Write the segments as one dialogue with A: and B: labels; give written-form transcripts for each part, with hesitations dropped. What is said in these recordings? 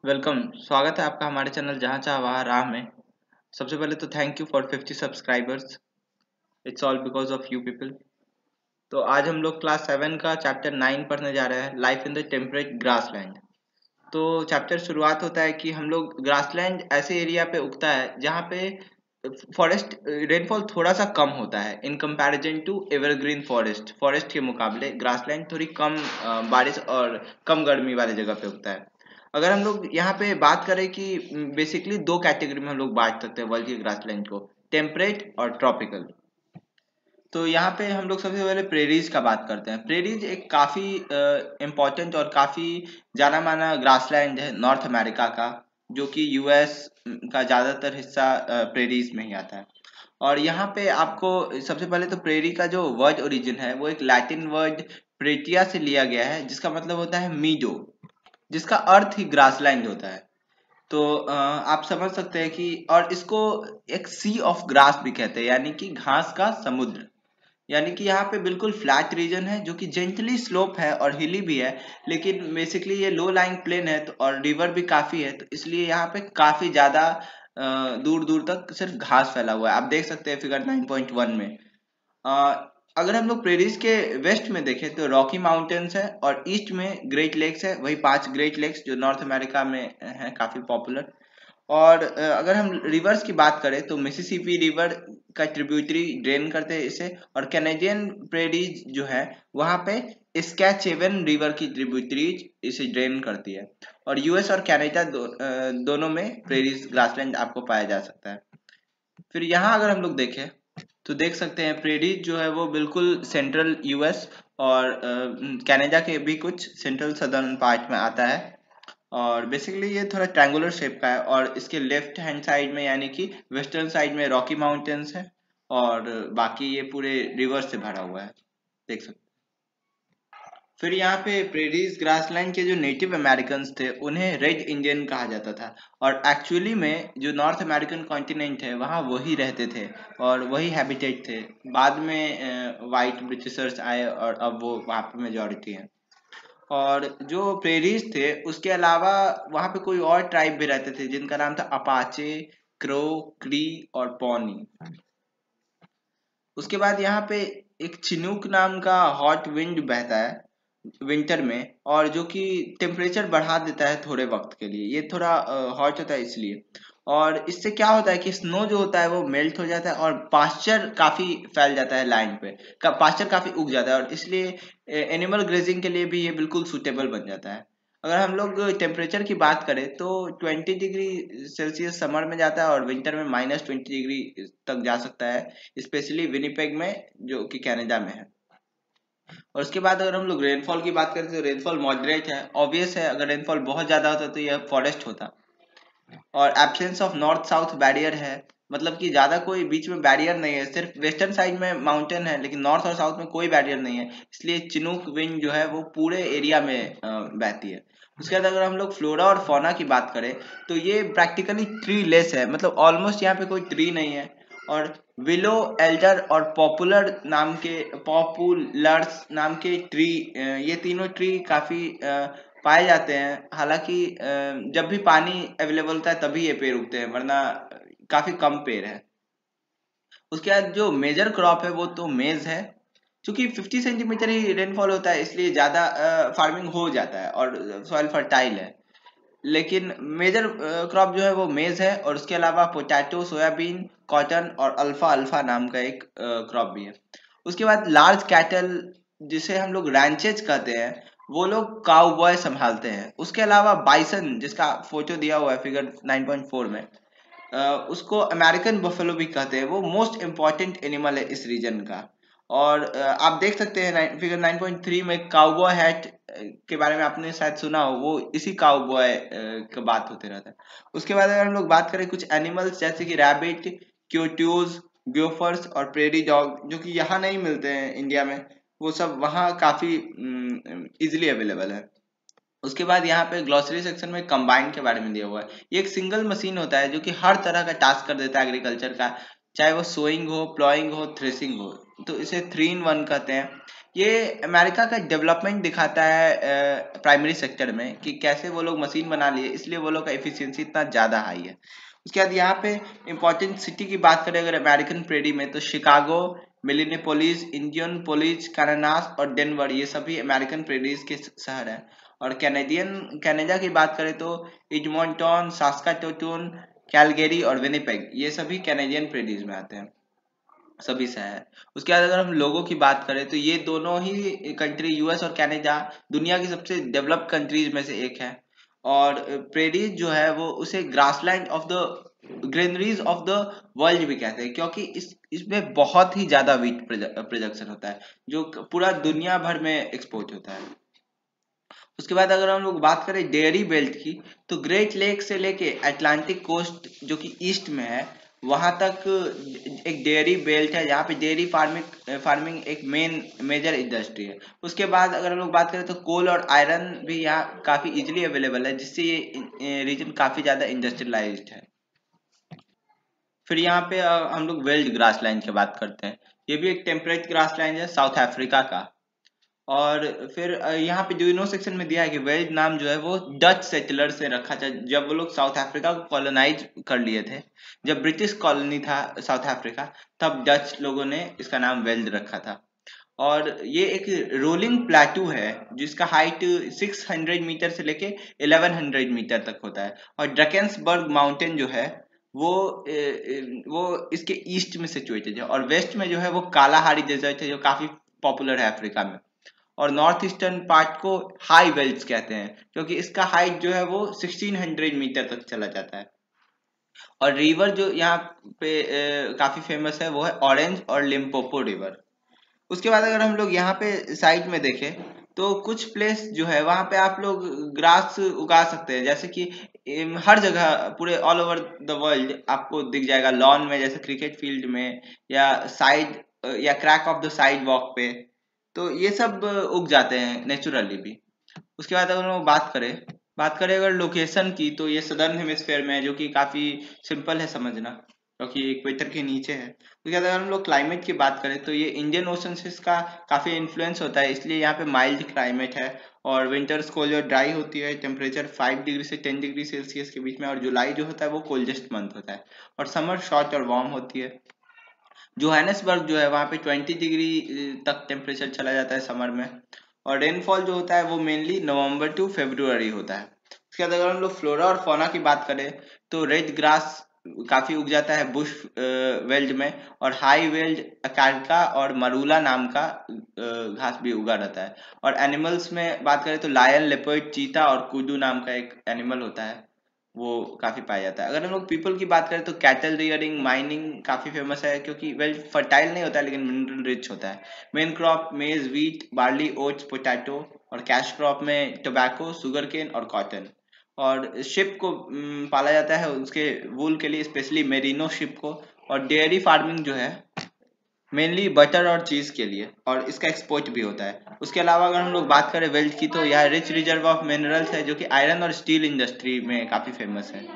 A: Welcome. स्वागत है आपका हमारे चैनल जहाँ चाह वहाँ राह में। सबसे पहले तो thank you for 50 subscribers. It's all because of you people. तो आज हम लोग क्लास 7 का चैप्टर 9 पढ़ने जा रहे हैं, life in the temperate grassland. तो चैप्टर शुरुआत होता है कि हम लोग ग्रासलैंड ऐसे एरिया पे उगता है जहाँ पे फॉरेस्ट रेनफॉल थोड़ा सा कम होता है in comparison to evergreen forest. Forest के मुकाबले ग्रासलैंड थोड़ी कम बारिश और कम गर्मी वाले जगह पे उगता है। अगर हम लोग यहाँ पे बात करें कि बेसिकली दो कैटेगरी में हम लोग बांट सकते हैं वर्ल्ड के ग्रासलैंड को, टेम्परेट और ट्रॉपिकल। तो यहाँ पे हम लोग सबसे पहले प्रेरीज का बात करते हैं। प्रेरीज एक काफी इम्पोर्टेंट और काफी जाना माना ग्रासलैंड है नॉर्थ अमेरिका का, जो कि यूएस का ज्यादातर हिस्सा प्रेरीज में ही आता है। और यहाँ पे आपको सबसे पहले तो प्रेरी का जो वर्ड ओरिजिन है वो एक लैटिन वर्ड प्रेटिया से लिया गया है, जिसका मतलब होता है मीडो, जिसका अर्थ ही ग्रासलैंड होता है। तो आप समझ सकते हैं कि और इसको एक सी ऑफ ग्रास भी कहते हैं, यानी कि घास का समुद्र। यानी कि यहाँ पे बिल्कुल फ्लैट रीजन है जो कि जेंटली स्लोप है और हिली भी है, लेकिन बेसिकली ये लो लाइंग प्लेन है तो और रिवर भी काफी है, तो इसलिए यहाँ पे काफी ज्यादा दूर दूर तक सिर्फ घास फैला हुआ है। आप देख सकते हैं फिगर 9.1 में। अगर हम लोग प्रेरीज के वेस्ट में देखें तो रॉकी माउंटेन्स है और ईस्ट में ग्रेट लेक्स है, वही 5 ग्रेट लेक्स जो नॉर्थ अमेरिका में है, काफी पॉपुलर। और अगर हम रिवर्स की बात करें तो मिसिसिपी रिवर का ट्रिब्यूटरी ड्रेन करते हैं इसे, और कैनेडियन प्रेरीज जो है वहां पे स्कैचेवन रिवर की ट्रिब्यूटरीज इसे ड्रेन करती है। और यूएस और कनाडा दोनों में प्रेरीज ग्रासलैंड आपको पाया जा सकता है। फिर यहाँ अगर हम लोग देखें तो देख सकते हैं प्रेरी जो है वो बिल्कुल सेंट्रल यूएस और कनाडा के भी कुछ सेंट्रल सदर्न पार्ट में आता है। और बेसिकली ये थोड़ा ट्रायंगुलर शेप का है और इसके लेफ्ट हैंड साइड में यानी कि वेस्टर्न साइड में रॉकी माउंटेन्स है और बाकी ये पूरे रिवर से भरा हुआ है, देख सकते हैं। फिर यहाँ पे प्रेरीज ग्रासलैंड के जो नेटिव अमेरिकन थे उन्हें रेड इंडियन कहा जाता था, और एक्चुअली में जो नॉर्थ अमेरिकन कॉन्टिनेंट है वहाँ वही रहते थे और वही हैबिटेट थे। बाद में वाइट ब्रिटिशर्स आए और अब वो वहाँ पे मेजोरिटी है। और जो प्रेरीज थे उसके अलावा वहाँ पे कोई और ट्राइब भी रहते थे जिनका नाम था अपाचे, क्रो, क्री और पॉनी। उसके बाद यहाँ पे एक चिनूक नाम का हॉट विंड बहता है विंटर में, और जो कि टेम्परेचर बढ़ा देता है थोड़े वक्त के लिए। ये थोड़ा हॉट होता है इसलिए। और इससे क्या होता है कि स्नो जो होता है वो मेल्ट हो जाता है और पास्चर काफी फैल जाता है लैंड पे, पास्चर काफी उग जाता है, और इसलिए एनिमल ग्रेजिंग के लिए भी ये बिल्कुल सूटेबल बन जाता है। अगर हम लोग टेम्परेचर की बात करें तो 20 डिग्री सेल्सियस समर में जाता है और विंटर में -20 डिग्री तक जा सकता है, स्पेशली विनिपेग में जो कि कनाडा में है। और उसके बाद अगर हम लोग रेनफॉल की बात करें तो रेनफॉल मॉडरेट है। ऑब्वियस है, अगर रेनफॉल बहुत ज्यादा होता तो यह फॉरेस्ट होता। और absence of north south barrier है, मतलब कि ज्यादा कोई बीच में बैरियर नहीं है, सिर्फ वेस्टर्न साइड में माउंटेन है लेकिन नॉर्थ और साउथ में कोई बैरियर नहीं है, इसलिए चिनूक विंड जो है वो पूरे एरिया में बहती है। उसके बाद अगर हम लोग फ्लोरा और फौना की बात करें तो ये प्रैक्टिकली ट्री लेस है, मतलब ऑलमोस्ट यहाँ पे कोई ट्री नहीं है। और विलो, एल्डर और पॉपुलर्स नाम के ट्री, ये तीनों ट्री काफी पाए जाते हैं। हालांकि जब भी पानी अवेलेबल होता है तभी ये पेड़ उगते हैं, वरना काफी कम पेड़ है। उसके बाद जो मेजर क्रॉप है वो तो मेज है। क्योंकि 50 सेंटीमीटर ही रेनफॉल होता है इसलिए ज्यादा फार्मिंग हो जाता है और सॉइल फर्टाइल है। लेकिन मेजर क्रॉप जो है वो मेज है, और उसके अलावा पोटैटो, सोयाबीन, कॉटन और अल्फा अल्फा नाम का एक क्रॉप भी है। उसके बाद लार्ज कैटल जिसे हम लोग रैंचेज कहते हैं, वो लोग काउबॉय संभालते हैं। उसके अलावा बाइसन जिसका फोटो दिया हुआ है फिगर 9.4 में, उसको अमेरिकन बफेलो भी कहते हैं। वो मोस्ट इम्पॉर्टेंट एनिमल है इस रीजन का। और आप देख सकते हैं फिगर 9.3 में काउबॉय हैट के बारे में आपने शायद सुना हो, वो इसी काउबॉय का बात होते रहता है। उसके बाद अगर हम लोग बात करें कुछ एनिमल्स जैसे कि रैबिट, क्यूट्यूज, ग्योफर्स और प्रेरी डॉग, जो कि यहाँ नहीं मिलते हैं इंडिया में, वो सब वहाँ काफी इजिली अवेलेबल है। उसके बाद यहाँ पे ग्लोसरी सेक्शन में कंबाइन के बारे में दिया हुआ है। ये एक सिंगल मशीन होता है जो कि हर तरह का टास्क कर देता है एग्रीकल्चर का, चाहे वो सोइंग हो, प्लॉइंग हो, थ्रेसिंग हो। तो इसे 3-in-1 कहते हैं। ये अमेरिका का डेवलपमेंट दिखाता है प्राइमरी सेक्टर में कि कैसे वो लोग मशीन बना लिए, इसलिए वो लोग का एफिशिएंसी इतना ज़्यादा हाई है। उसके बाद यहाँ पे इम्पोर्टेंट सिटी की बात करें अगर अमेरिकन प्रेडी में, तो शिकागो, मिलियोपोलिस, इंडियनापोलिस, कैनानास और डेनवर, ये सभी अमेरिकन प्रेडीज के शहर हैं। और कनाडा की बात करें तो एडमंटन, सास्काटून, कैलगरी और विनिपेग, ये सभी कैनेडियन प्रेडीज में आते हैं, सभी शहर। उसके बाद अगर हम लोगों की बात करें तो ये दोनों ही कंट्री, यूएस और कनाडा, दुनिया की सबसे डेवलप्ड कंट्रीज में से एक है। और प्रेडीज जो है वो उसे grassland of the greeneries of the world भी कहते हैं, क्योंकि इसमें बहुत ही ज्यादा वीट प्रोडक्शन होता है जो पूरा दुनिया भर में एक्सपोर्ट होता है। उसके बाद अगर हम लोग बात करें डेयरी बेल्ट की, तो ग्रेट लेक से लेके अटलांटिक कोस्ट जो कि ईस्ट में है, वहां तक एक डेयरी बेल्ट है जहाँ पे डेयरी फार्मिंग एक मेजर इंडस्ट्री है। उसके बाद अगर हम लोग बात करें तो कोल और आयरन भी यहाँ काफी इजीली अवेलेबल है, जिससे ये रीजन काफी ज्यादा इंडस्ट्रियलाइज्ड है। फिर यहाँ पे हम लोग वेल्ड ग्रास लैंड की बात करते हैं। ये भी एक टेम्परेट ग्रास लैंड है साउथ अफ्रीका का। और फिर यहाँ पे ड्यूनो सेक्शन में दिया है कि वेल्ड नाम जो है वो डच सेटलर से रखा था, जब वो लोग साउथ अफ्रीका को कॉलोनाइज कर लिए थे, जब ब्रिटिश कॉलोनी था साउथ अफ्रीका, तब डच लोगों ने इसका नाम वेल्ड रखा था। और ये एक रोलिंग प्लेटू है जिसका हाइट 600 मीटर से लेके 1100 मीटर तक होता है। और ड्रकेंसबर्ग माउंटेन जो है वो वो इसके ईस्ट में सिचुएटेड है, और वेस्ट में जो है वो कालाहारी डेजर्ट है जो काफी पॉपुलर है अफ्रीका में। और नॉर्थ ईस्टर्न पार्ट को हाई वेल्ड्स कहते हैं, क्योंकि इसका हाइट जो है वो 1600 मीटर तक चला जाता है। और रिवर जो यहाँ पे काफी फेमस है वो है ऑरेंज और लिम्पोपो रिवर। उसके बाद अगर हम लोग यहाँ पे साइड में देखें तो कुछ प्लेस जो है वहाँ पे आप लोग ग्रास उगा सकते हैं, जैसे कि हर जगह पूरे ऑल ओवर द वर्ल्ड आपको दिख जाएगा लॉन में, जैसे क्रिकेट फील्ड में या साइड या crack of the side walk पे, तो ये सब उग जाते हैं नेचुरली भी। उसके बाद अगर हम बात करें अगर लोकेशन की, तो ये सदर्न हेमिस्फेयर में है, जो कि काफी सिंपल है समझना क्योंकि इक्वेटर के नीचे है। उसके बाद अगर हम लोग क्लाइमेट की बात करें तो ये इंडियन ओशन से इसका काफी इन्फ्लुएंस होता है, इसलिए यहाँ पे माइल्ड क्लाइमेट है। और विंटर्स कोल्ड और ड्राई होती है, टेम्परेचर 5 डिग्री से 10 डिग्री सेल्सियस के बीच में, और जुलाई जो होता है वो कोल्डेस्ट मंथ होता है। और समर शॉर्ट और वार्म होती है। जोहानिसबर्ग जो है वहाँ पे 20 डिग्री तक टेम्परेचर चला जाता है समर में। और रेनफॉल जो होता है वो मेनली नवंबर टू फरवरी होता है। उसके बाद अगर हम लोग फ्लोरा और फौना की बात करें तो रेड ग्रास काफी उग जाता है बुश वेल्ड में, और हाई वेल्ड अकार्का और मरूला नाम का घास भी उगा रहता है। और एनिमल्स में बात करें तो लायन, लेपर्ड, चीता और कुडू नाम का एक एनिमल होता है, वो काफी पाया जाता है। अगर हम लोग पीपल की बात करें तो कैटल रियरिंग, माइनिंग काफी फेमस है, क्योंकि वेल फर्टाइल नहीं होता है लेकिन मिनरल रिच होता है। मेन क्रॉप मेज, व्हीट, बार्ली, ओट्स, पोटैटो। और कैश क्रॉप में टोबैको, शुगर केन और कॉटन। और शिप को पाला जाता है उसके वूल के लिए, स्पेशली मेरिनो शिप को। और डेयरी फार्मिंग जो है मेनली बटर और चीज के लिए, और इसका एक्सपोर्ट भी होता है। उसके अलावा अगर हम लोग बात करें वेल्थ की, तो यह रिच रिजर्व ऑफ मिनरल्स है जो कि आयरन और स्टील इंडस्ट्री में काफी फेमस है,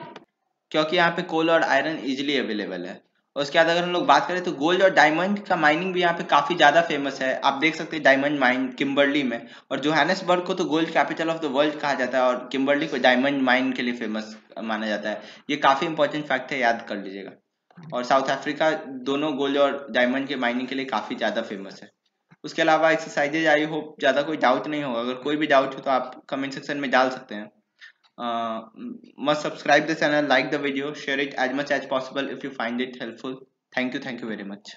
A: क्योंकि यहाँ पे कोल और आयरन इजीली अवेलेबल है। और उसके बाद अगर हम लोग बात करें तो गोल्ड और डायमंड का माइनिंग भी यहाँ पे काफी ज्यादा फेमस है। आप देख सकते हैं डायमंड माइन किम्बर्ली में। और जोहानिसबर्ग को तो gold capital of the world कहा जाता है, और किम्बर्ली को डायमंड माइन के लिए फेमस माना जाता है। ये काफी इंपॉर्टेंट फैक्ट है, याद कर लीजिएगा। और साउथ अफ्रीका दोनों गोल्ड और डायमंड के माइनिंग के लिए काफी ज्यादा फेमस है। उसके अलावा एक्सरसाइजेज, आई होप ज्यादा कोई डाउट नहीं होगा। अगर कोई भी डाउट हो तो आप कमेंट सेक्शन में डाल सकते हैं। Must subscribe the channel, like the video, share it as much as possible if you find it helpful. Thank you very much.